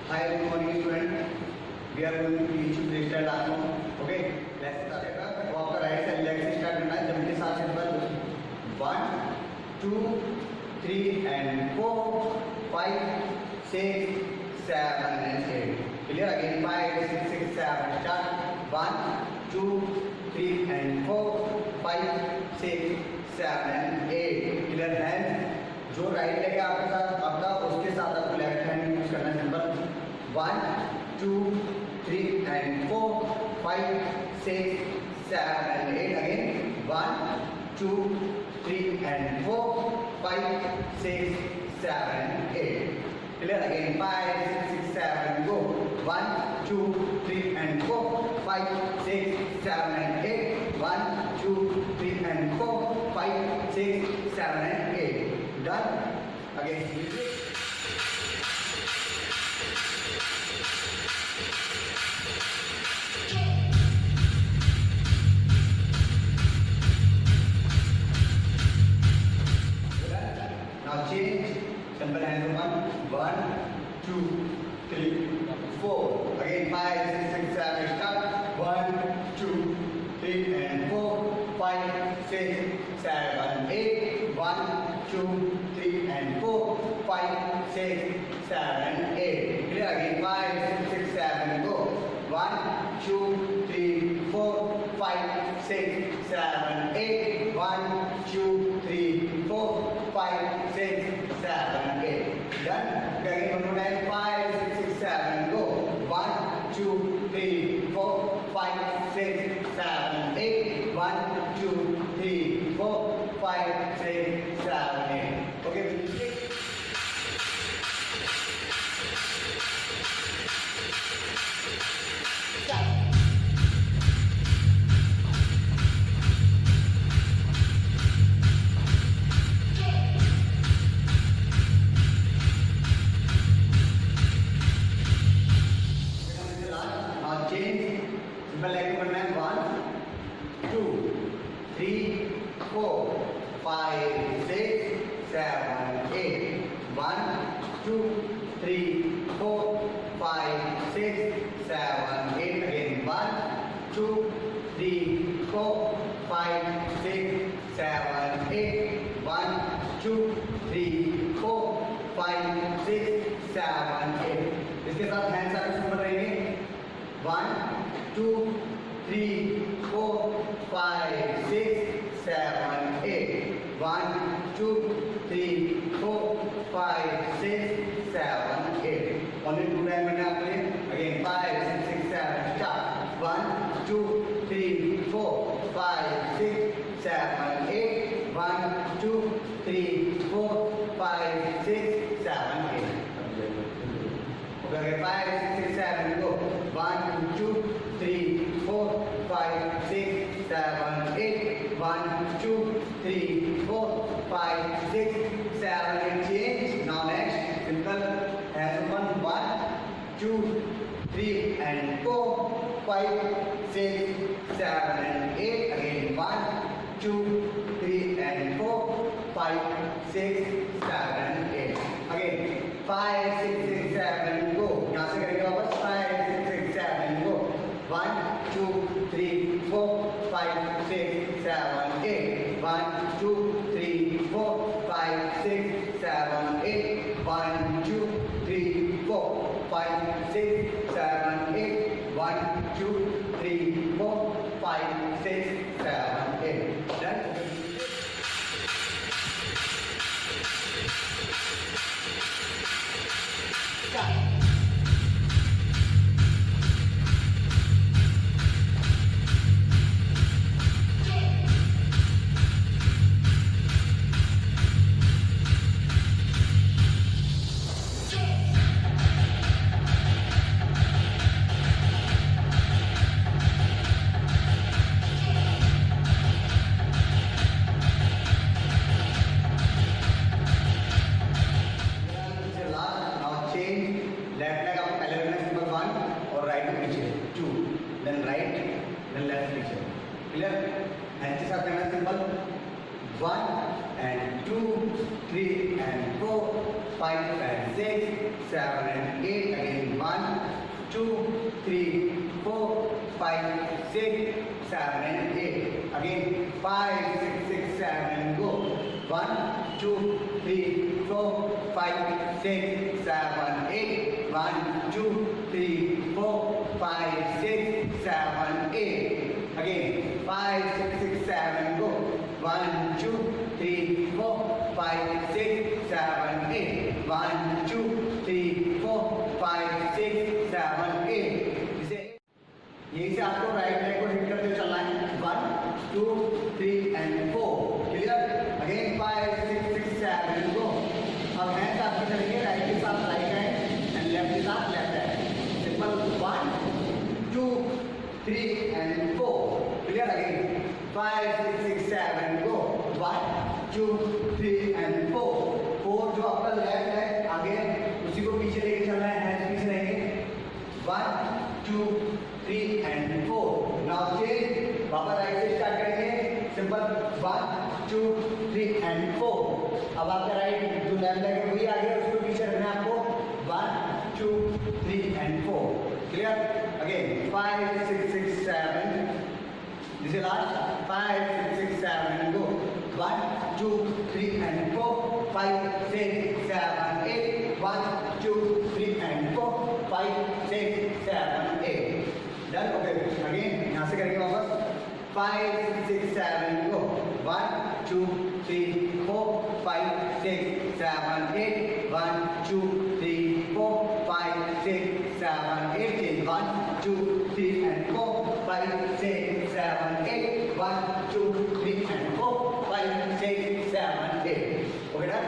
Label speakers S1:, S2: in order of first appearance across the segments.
S1: Hi, good morning, student. We are going to teach you freestyle dance form. Okay, let's start. वो आपका right side leg से start करना है. जब मेरे साथ simple 1 2 3 and 4 5 6 7 and 8. Clear? Again 5 6 6 7. Start 1 2 3 and 4 5 6 7 and 8. Clear? Hands जो right leg है आपके साथ आपका उसके साथ आपको लेफ्ट हैंड यूज करना है. Simple 1 2 3 and 4 5 6 7 and 8. Again 1 2 3 and 4 5 6 7 and 8. Clear? Again 5 6 6 7 go. 1 2 3 and 4 5 6 7 and 8. 1 2 3 and 4 5 6 7 and 8. Done. Again music. Now change. Simple hands on 1 2 3 4. Again 5 6 6 7. Start 1 2 3 and 4 5 6 7 8. 1 2 3 and 4 5 6 7 8. Clear? Again 5 6 6 7. Go. 1 2 3 4 5 6 7 8. 1 2 3 4 5 6 7 8. Done. Again one more time. 5 6 6 7. Go. 1 2 3 4 5 6 7 8. 1 2 3 4 5 6 7 8. Okay. Simple like करना है 1 2 3 4 5 6 7 8. 1 2 3 4 5 6 7 8. Again 1 2 3 4 5 6 7 8. 1 2 3 4 5 6 7 8. इसके साथ hand सारे simple रहेंगे. 1 2 3 4 5 6 7 8. 1 2 3 4 5 6 7 8. Only two times मैंने आपके लिए. Again 5 6 6 7. Start 1 2 3 4 5 6 7 8. 1 2 3 4 5 6 7 8. Okay, 5 6 6 7. Go. 1 2 3 4 5 6 7 8. 1 2 3 4 5 6 7 8. Change. Now next simple hands on 1 2 3 and 4 5 6 7 and 8. Again 1 2 3 and 4 5 6 7 and 8. Again 5 6 6 7. Go. यहाँ से करेंगे वापस 5 6 6 7. Go. 1 2 3 4 5 6 7 8. 1 2 3 4 5 6 7 8. 1 2 3 4 5 6 7 8. 1 2 3 4 5 6 7 8. Done. Start. 1 and 2, 3 and 4, 5 and 6, 7 and 8. Again 1, 2, 3, 4, 5, 6, 7 and 8. Again 5, 6, 6, 7. Go. 1, 2, 3, 4, 5, 6, 7, 8. 1, 2, 3, 4, 5, 6, 7, 8. Again 5, 6, 6, 7. Go. 1, 2, 3, 4, 5, 6, 7, 8. 1, 2, 3, 4, 5, 6, 7, 8. यहीं से आपको राइट लेग को hit करते चलना है 1, 2, 3 and 4. क्लियर? अगेन 5, 6, 6, 7. गो. अब हैंड्स आपकी चलेंगे राइट के साथ राइट हैंड एंड लेफ्ट के साथ left hand. Simple 1, 2, 3 and 4. Clear? Again 5, 6, 6, 7. Go. 1, 2, 3 and 4. 4 जो आपका लेफ्ट है आगे उसी को पीछे लेके चलना है. हैंड्स पीछे रहेंगे. 1, 2, 3 and 4. Now change. वापस राइट से स्टार्ट करेंगे. Simple 1, 2, 3 and 4. अब आपका राइट जो लेफ्ट लेग है वही आगे उसको पीछे रखना है आपको. 1, 2, 3 and 4. Clear? Again 5, 6, 6, 7. This is last. 5, 6, 6, 7. Go. 1, 2, 3 and 4. 5, 6, 7, 8. 1, 2, 3 and 4. 5, 6, 7, 8. Done. Okay. Again यहाँ से करेंगे वापस. 5, 6, 7. Go. 1, 2, 3, 4, 5, 6, 7, 8. 1, 2, 3, 4, 5, 6, 7, 8. Change. 1, 2, 3 and 4, 5, 6, 7, 8. 1, 2, 3 and 4, 5, 6, 7, 8. Okay, done.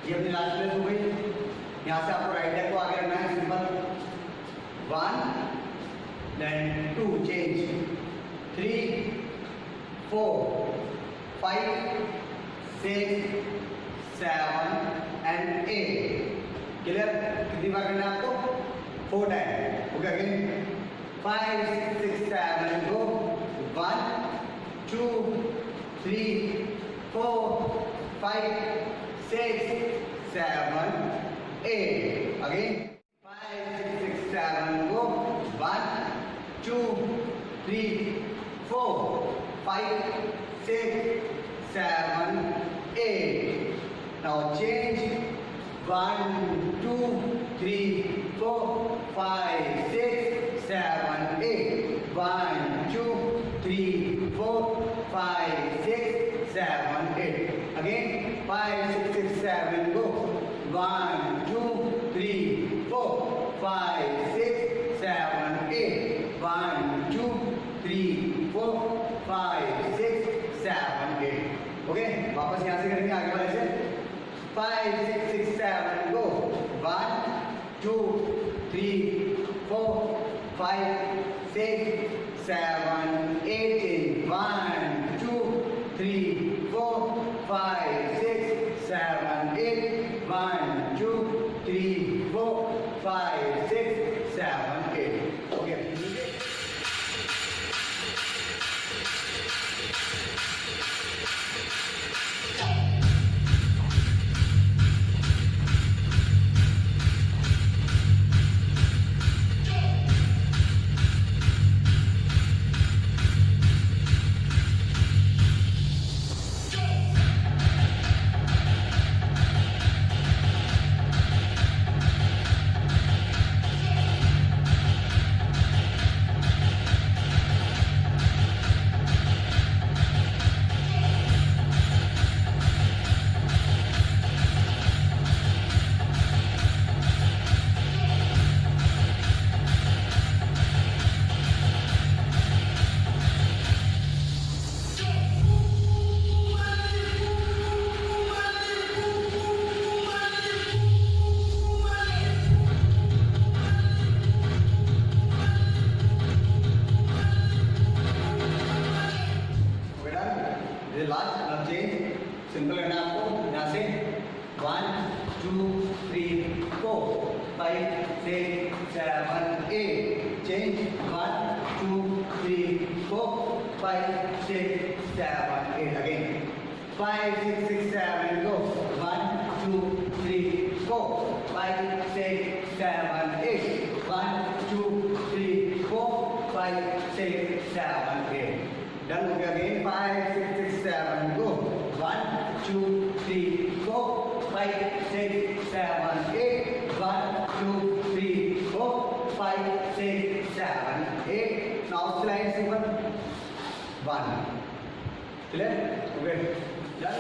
S1: ये अपनी लास्ट प्लेस हो गई. यहाँ से आपको राइट लेग को आगे रखना है. Simple 1 then 2. Change 3, 4, 5, 6, 7 and 8. Clear? कितनी बार करना है आपको? 4 टाइम. ओके. अगेन 5, 6, 6, 7. गो. 1, 2, 3, 4, 5, 6, 7, 8. Again 5, 6, 6, 7. Go. 1, 2, 3, 4, 5, 6, 7, 8. Now change. 1, 2, 3, 4, 5, 6, 7, 8. 1, 2, 3, 4, 5, 6, 7, 8. Again 5, 6, 6, 7. Go. 1, 2, 3, 4, 5, 6, 7, 8. 1, 2, 3, 4, 5, 6, 7, 8. Okay. वापस यहाँ से करेंगे आगे वाले से. 5, 6, 6, 7. Go. 1, 2, 3, 4, 5, 6, 7, 8. 1, 2, 3, 4, 5, 6, 7, 8. 1, 2, 3, 4, 5, 6, 7, 8. Okay. 7, 8. Change 1, 2, 3, 4, 5, 6, 7, 8. Again. 5, 6, 6, 7. Go. 1, 2, 3, 4, 5, 6, 7, 8. 1, 2, 3, 4, 5, 6, 7, 8. Done. Okay. Again. 5, 6, 6, 7. Go. 1, 2, 3, 4, 5, 6, 7, 8. 1, 2, 3, 4, 5, 6, 7, 8. Now slide simple. 1. Clear? Okay. Done.